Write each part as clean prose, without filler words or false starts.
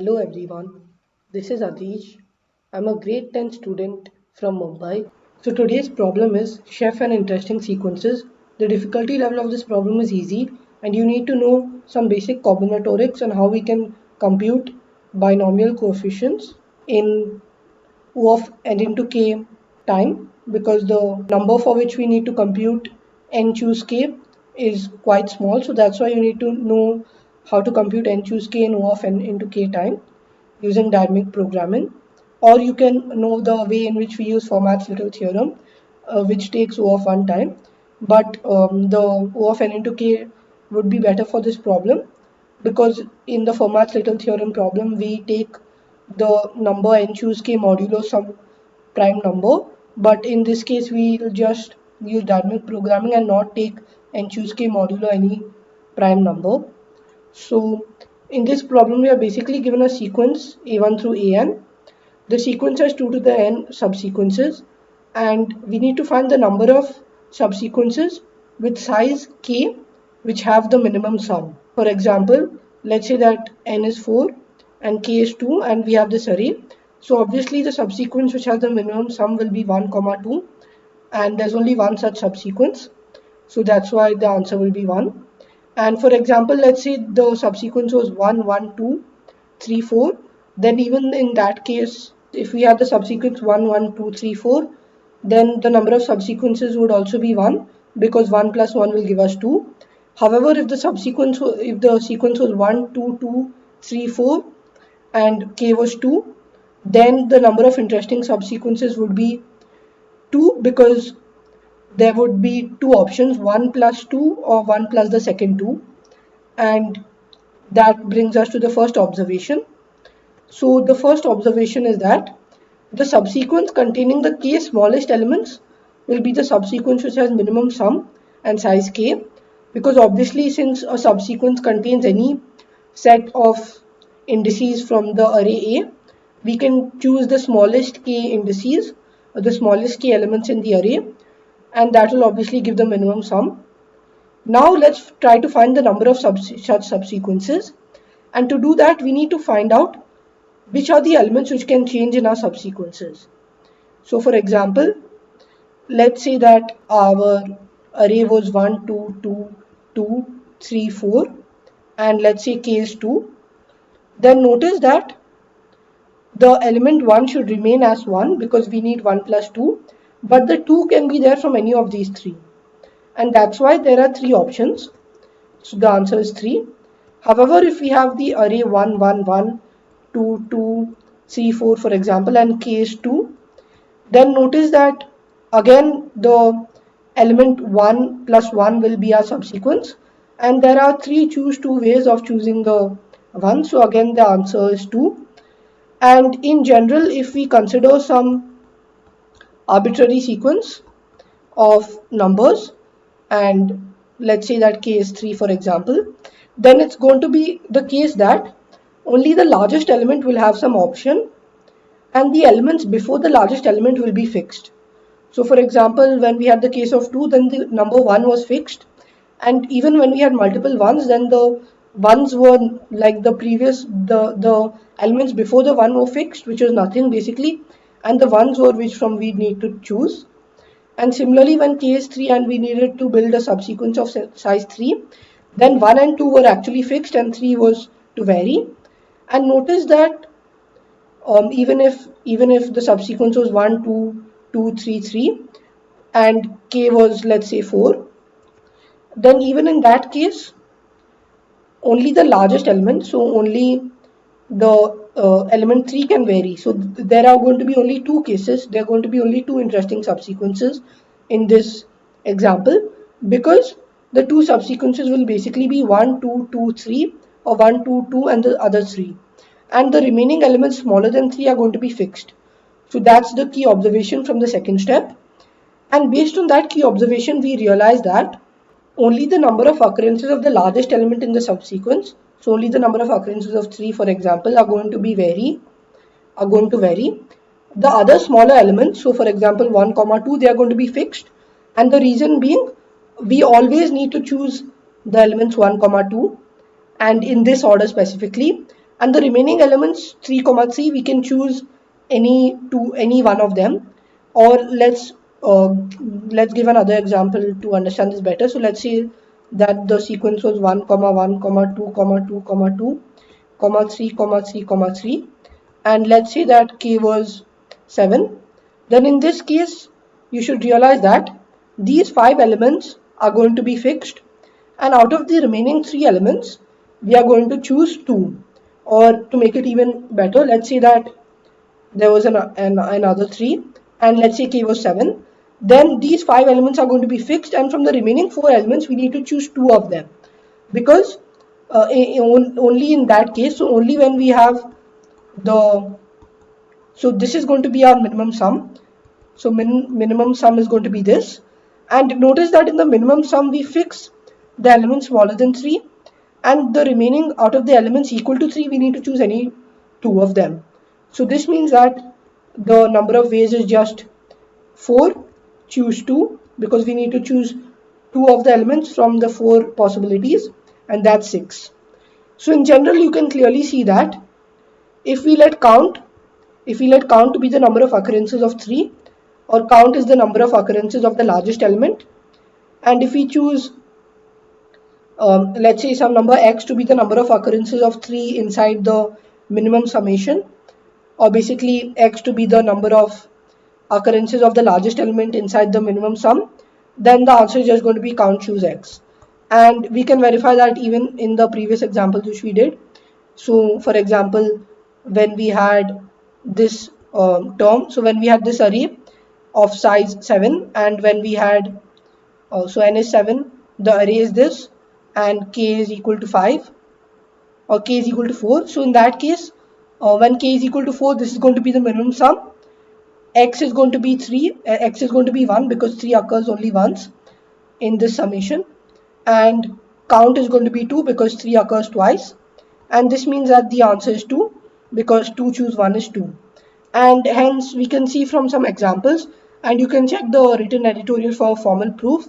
Hello everyone, this is Adhish. I'm a grade 10 student from Mumbai. So today's problem is chef and interesting sequences. The difficulty level of this problem is easy and you need to know some basic combinatorics and how we can compute binomial coefficients in O of n into k time because the number for which we need to compute n choose k is quite small. So that's why you need to know how to compute n choose k in O of n into k time using dynamic programming, or you can know the way in which we use Fermat's little theorem, which takes O of 1 time. But the O of n into k would be better for this problem because in the Fermat's little theorem problem, we take the number n choose k modulo some prime number, but in this case, we will just use dynamic programming and not take n choose k modulo any prime number. So in this problem, we are basically given a sequence a1 through an. The sequence has 2 to the n subsequences, and we need to find the number of subsequences with size k which have the minimum sum. For example, let's say that n is 4 and k is 2 and we have this array. So obviously the subsequence which has the minimum sum will be 1, 2, and there's only one such subsequence. So that's why the answer will be 1. And for example, let's say the subsequence was 1, 1, 2, 3, 4. Then even in that case, if we have the subsequence 1, 1, 2, 3, 4, then the number of subsequences would also be 1 because 1 plus 1 will give us 2. However, if the sequence was 1, 2, 2, 3, 4 and k was 2, then the number of interesting subsequences would be 2 because there would be two options, 1 plus 2 or 1 plus the second 2, and that brings us to the first observation. So the first observation is that the subsequence containing the k smallest elements will be the subsequence which has minimum sum and size k, because obviously since a subsequence contains any set of indices from the array A, we can choose the smallest k indices or the smallest k elements in the array, and that will obviously give the minimum sum. Now let's try to find the number of such subsequences, and to do that we need to find out which are the elements which can change in our subsequences. So for example, let's say that our array was 1, 2, 2, 2, 3, 4, and let's say k is 2. Then notice that the element 1 should remain as 1 because we need 1 plus 2, but the 2 can be there from any of these three. And that's why there are three options. So the answer is 3. However, if we have the array 1, 1, 1, 2, 2, 3, 4 for example, and k is 2, then notice that again the element 1 plus 1 will be our subsequence, and there are three choose 2 ways of choosing the 1. So again the answer is 2. And in general, if we consider some arbitrary sequence of numbers, and let's say that k is 3 for example, then it's going to be the case that only the largest element will have some option and the elements before the largest element will be fixed. So for example, when we had the case of 2, then the number 1 was fixed, and even when we had multiple ones, then the ones were like the elements before the 1 were fixed, which was nothing basically, and the ones were which from we need to choose. And similarly, when k is 3 and we needed to build a subsequence of size 3, then 1 and 2 were actually fixed and 3 was to vary. And notice that even if the subsequence was 1, 2, 2, 3, 3 and k was let's say 4, then even in that case, only the largest element, so only the element 3 can vary. So there are going to be only two cases, there are going to be only two interesting subsequences in this example, because the two subsequences will basically be 1, 2, 2, 3 or 1, 2, 2 and the other 3, and the remaining elements smaller than 3 are going to be fixed. So that's the key observation from the second step, and based on that key observation we realize that only the number of occurrences of the largest element in the subsequence, so only the number of occurrences of 3 for example are going to vary. The other smaller elements, so for example 1, 2, they are going to be fixed, and the reason being we always need to choose the elements 1, 2 and in this order specifically, And the remaining elements 3 comma 3, we can choose any one of them. Or let's give another example to understand this better. So let's say that the sequence was 1 comma 1 comma 2 comma 2 comma 2 comma 3 comma 3 comma 3, and let's say that k was 7. Then in this case you should realize that these 5 elements are going to be fixed, and out of the remaining 3 elements we are going to choose 2. Or to make it even better, let's say that there was another 3, and let's say k was 7. Then these 5 elements are going to be fixed, and from the remaining 4 elements we need to choose 2 of them, because only in that case, so only when we have the, so this is going to be our minimum sum. So minimum sum is going to be this, and notice that in the minimum sum we fix the elements smaller than 3, and the remaining out of the elements equal to 3 we need to choose any 2 of them. So this means that the number of ways is just 4, choose 2, because we need to choose 2 of the elements from the 4 possibilities, and that's 6. So in general you can clearly see that if we let count to be the number of occurrences of 3, or count is the number of occurrences of the largest element, and if we choose let's say some number x to be the number of occurrences of 3 inside the minimum summation, or basically x to be the number of occurrences of the largest element inside the minimum sum, then the answer is just going to be count choose x. And we can verify that even in the previous examples which we did. So for example, when we had this term, so when we had this array of size 7, and when we had so n is 7, the array is this, and k is equal to 5, or k is equal to 4. So in that case, when k is equal to 4, this is going to be the minimum sum. X is going to be 3, x is going to be 1, because 3 occurs only once in this summation, and count is going to be 2 because 3 occurs twice, and this means that the answer is 2 because 2 choose 1 is 2. And hence we can see from some examples, and you can check the written editorial for formal proof,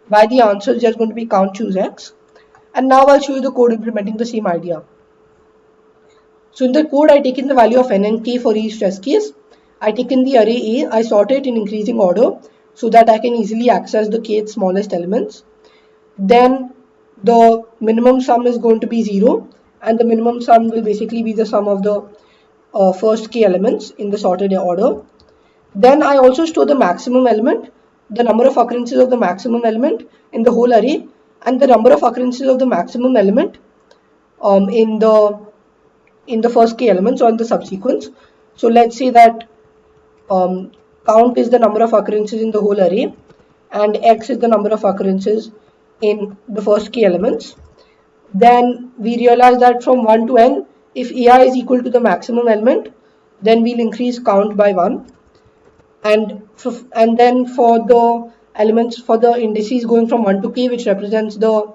why the answer is just going to be count choose x. And now I'll show you the code implementing the same idea. So in the code, I take in the value of n and k for each test case. I take in the array A, I sort it in increasing order so that I can easily access the kth smallest elements. Then the minimum sum is going to be 0, and the minimum sum will basically be the sum of the first k elements in the sorted order. Then I also store the maximum element, the number of occurrences of the maximum element in the whole array, and the number of occurrences of the maximum element in the first k elements or in the subsequence. So let's say that count is the number of occurrences in the whole array, and x is the number of occurrences in the first k elements. Then we realize that from 1 to n, if ai is equal to the maximum element, then we'll increase count by 1. And then for the elements, for the indices going from 1 to k, which represents the,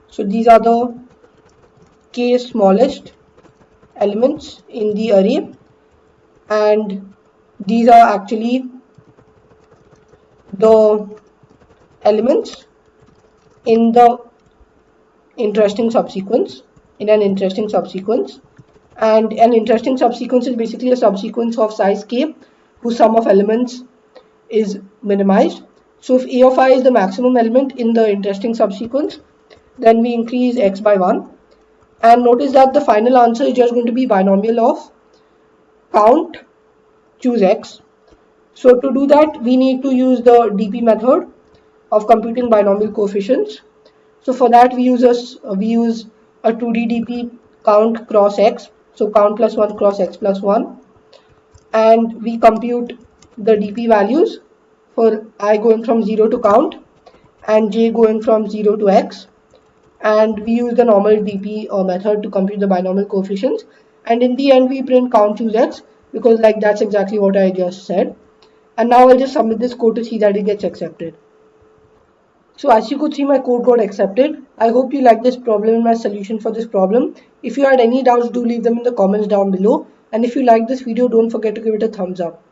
so these are the k smallest elements in the array, and these are actually the elements in the interesting subsequence, in an interesting subsequence. And an interesting subsequence is basically a subsequence of size k whose sum of elements is minimized. So if a of I is the maximum element in the interesting subsequence, then we increase x by 1. And notice that the final answer is just going to be binomial of count choose x. So to do that, we need to use the DP method of computing binomial coefficients. So for that we use a 2D DP count cross x. So count plus 1 cross x plus 1, and we compute the DP values for I going from 0 to count and j going from 0 to x, and we use the normal DP method to compute the binomial coefficients, and in the end we print count choose x, because like that's exactly what I just said. And now I'll just submit this code to see that it gets accepted. So as you could see, my code got accepted. I hope you like this problem and my solution for this problem. If you had any doubts, do leave them in the comments down below. And if you like this video, don't forget to give it a thumbs up.